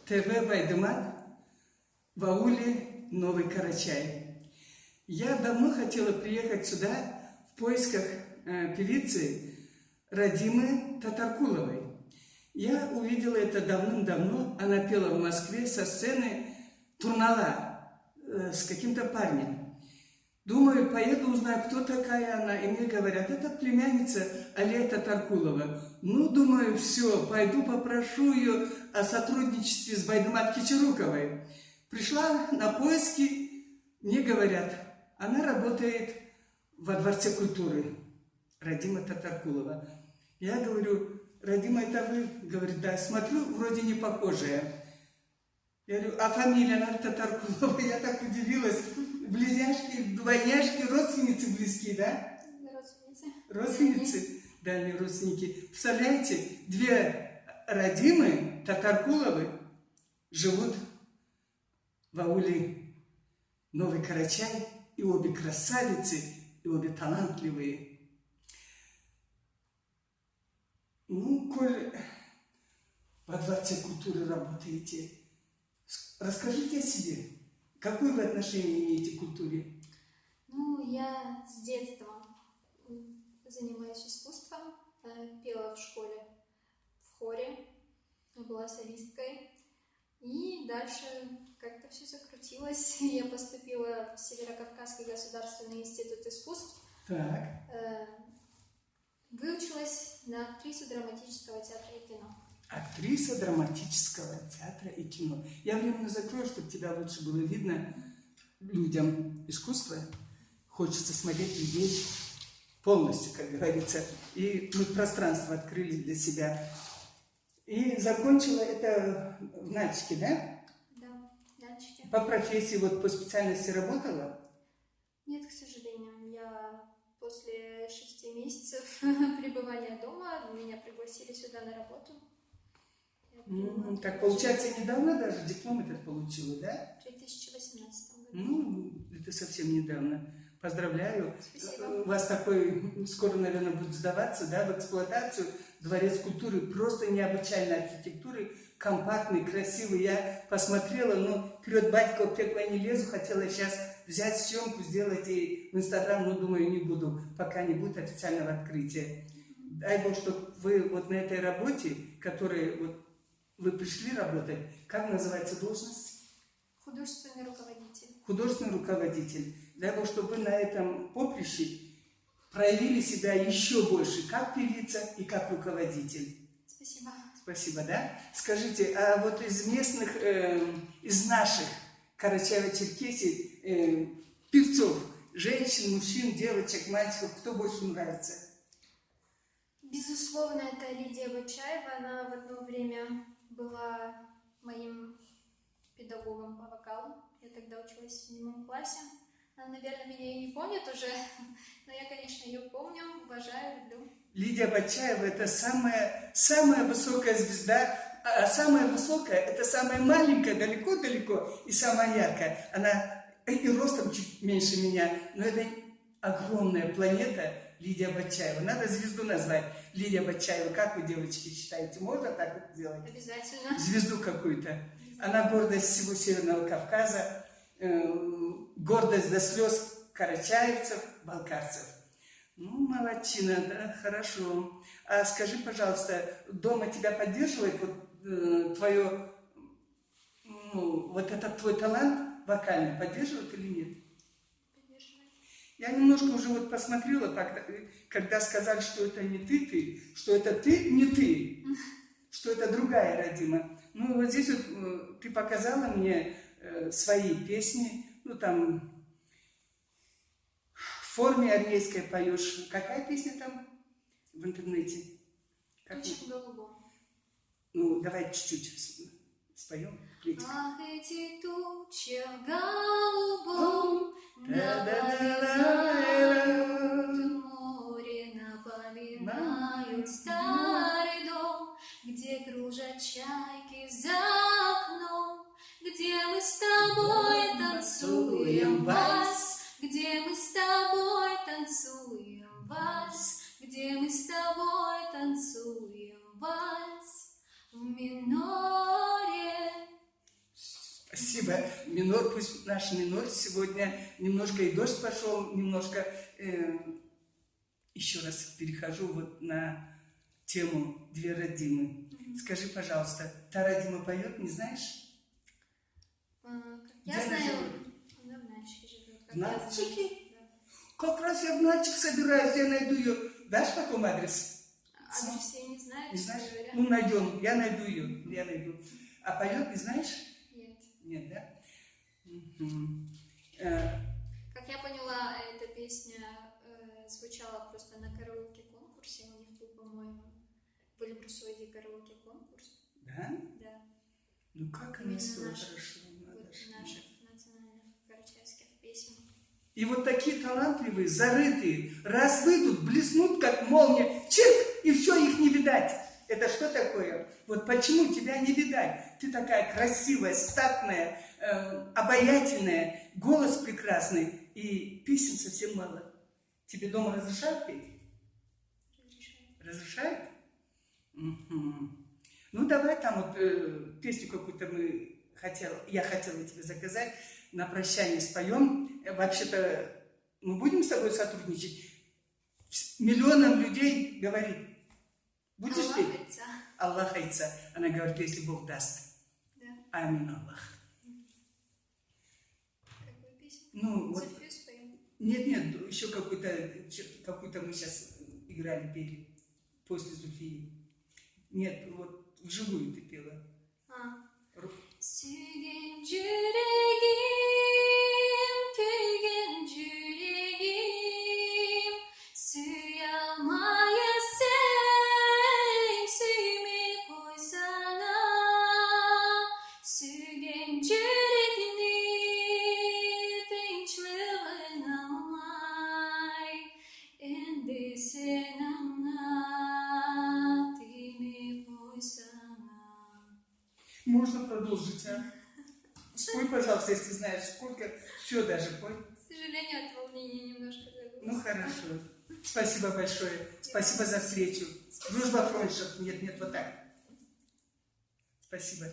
ТВ «Байдымат» в ауле Новый Карачай. Я давно хотела приехать сюда в поисках певицы Радимы Татаркуловой. Я увидела это давным-давно. Она пела в Москве со сцены Турнала с каким-то парнем. Думаю, поеду, узнаю, кто такая она. И мне говорят, это племянница Алия Татаркулова. Ну, думаю, все, пойду попрошу ее о сотрудничестве с Байдымат Кичеруковой. Пришла на поиски, мне говорят, она работает во Дворце культуры. Радима Татаркулова. Я говорю, Радима, это вы? Говорит, да. Смотрю, вроде не похожая. Я говорю, а фамилия она Татаркулова? Я так удивилась. Близняшки, двойняшки, родственницы близкие, да? Родственницы. Родственницы? Да, не родственники. Представляете, две Радимы Татаркуловы живут в ауле Новый Карачай, и обе красавицы, и обе талантливые. Ну, коль во Дворце культуры работаете, расскажите о себе. Какое вы отношение имеете к культуре? Ну, я с детства занимаюсь искусством, пела в школе, в хоре, была солисткой. И дальше как-то все закрутилось. Я поступила в Северокавказский государственный институт искусств. Так. Выучилась на актрису драматического театра и кино. Актриса драматического театра и кино. Я временно закрою, чтобы тебя лучше было видно людям. Искусство хочется смотреть людей полностью, как говорится. И мы пространство открыли для себя. И закончила это в Нальчике, да? Да, в Нальчике. По профессии, вот по специальности работала? Нет, к сожалению. Я после 6 месяцев пребывания дома, меня пригласили сюда на работу. Так, получается, недавно даже диплом этот получила, да? В 2018 году. Ну, это совсем недавно. Поздравляю. Спасибо. У вас такой, скоро, наверное, будет сдаваться, да, в эксплуатацию. Дворец культуры, просто необычайной архитектуры, компактный, красивый. Я посмотрела, но вперед батька в пекло не лезу, хотела сейчас взять съемку, сделать и в Инстаграм, но думаю, не буду, пока не будет официального открытия. Дай Бог, чтобы вы вот на этой работе, которой вот вы пришли работать, как называется должность? Художественный руководитель. Художественный руководитель. Дай Бог, чтобы вы на этом поприще проявили себя еще больше, как певица и как руководитель. Спасибо. Спасибо, да? Скажите, а вот из местных, из наших Карачаево-Черкесии певцов, женщин, мужчин, девочек, мальчиков, кто больше нравится? Безусловно, это Лидия Бачаева. Она в одно время была моим педагогом по вокалу. Я тогда училась в 7 классе. Она, наверное, меня и не помнит уже, но я, конечно, ее помню, уважаю, люблю. Лидия Бачаева – это самая высокая звезда, а самая высокая – это самая маленькая, далеко-далеко, и самая яркая. Она и ростом чуть меньше меня, но это огромная планета Лидия Бачаева. Надо звезду назвать. Лидия Бачаева, как вы, девочки, считаете, можно так вот сделать? Обязательно. Звезду какую-то. Она гордость всего Северного Кавказа, гордость до слез карачаевцев, балкарцев. Ну, молодчина, да, хорошо. А скажи, пожалуйста, дома тебя поддерживает вот твое, ну, вот этот твой талант вокальный, поддерживает или нет? Поддерживает. Я немножко уже вот посмотрела, когда сказали, что это не ты, что это ты, не ты, что это другая Радима. Ну, вот здесь вот ты показала мне свои песни, ну, там, в форме армейской поешь. Какая песня там в интернете? Тучи в голубом. Ну, давай чуть-чуть споем. Ах, эти тучи в голубом, море, напоминают старый дом, где кружат чайки за окном, где мы с тобой танцуем вальс, где мы с тобой танцуем вальс, где мы с тобой танцуем вальс в миноре. Спасибо. Минор, пусть наш минор сегодня немножко и дождь пошел, немножко. Еще раз перехожу вот на тему «Две родимы». Скажи, пожалуйста, та родима поет, не знаешь? Я Где она знаю, живет? она в Нальчике живет. В Нальчике? Да. Как раз я в Нальчик собираюсь, я найду ее. Дашь потом адрес? Адрес я не знаю, Не честно знаешь? говоря. Ну, найдем, я найду ее, я найду. А поет, не знаешь? Нет. Нет, да? Мгм. Как я поняла, эта песня звучала просто на караоке-конкурсе. У них был, по-моему, в Эльбрусове караоке-конкурс. Да? Да. Ну, как она Именно спела наших, хорошо. Надо вот, ж. наших национальных карачайских песен. И вот такие талантливые, зарытые, раз выйдут, блеснут, как молния, чирк, и все, их не видать. Это что такое? Вот почему тебя не видать? Ты такая красивая, статная, обаятельная, голос прекрасный, и песен совсем мало. Тебе дома разрешают петь? Разрешаю. Разрешают? Мгм. Ну, давай там вот песню какую-то я хотела тебе заказать, на прощание споем. Вообще-то мы будем с тобой сотрудничать. Миллионам людей говорит. Будешь петь? Аллах Айца. Аллах Айца. Она говорит, если Бог даст. Да. Амин Аллах. Какую песню? Ну, вот. Зульфию споем. Нет, еще какую-то мы сейчас играли, пели. После Зульфии. Нет, вот вживую ты пела. Sügün yüreğim, köygen yüreğim, suyalmaya sen, suyumu koysana. Sügün yüreğini dinçliğin almay, endişen anlat, dimi koysana. Можно продолжить, а? Спой, пожалуйста, если знаешь сколько. Все даже пой. К сожалению, от волнения немножко забылась. Ну, хорошо. Спасибо большое. Спасибо за встречу. Дружба фронтов. Нет, вот так. Спасибо.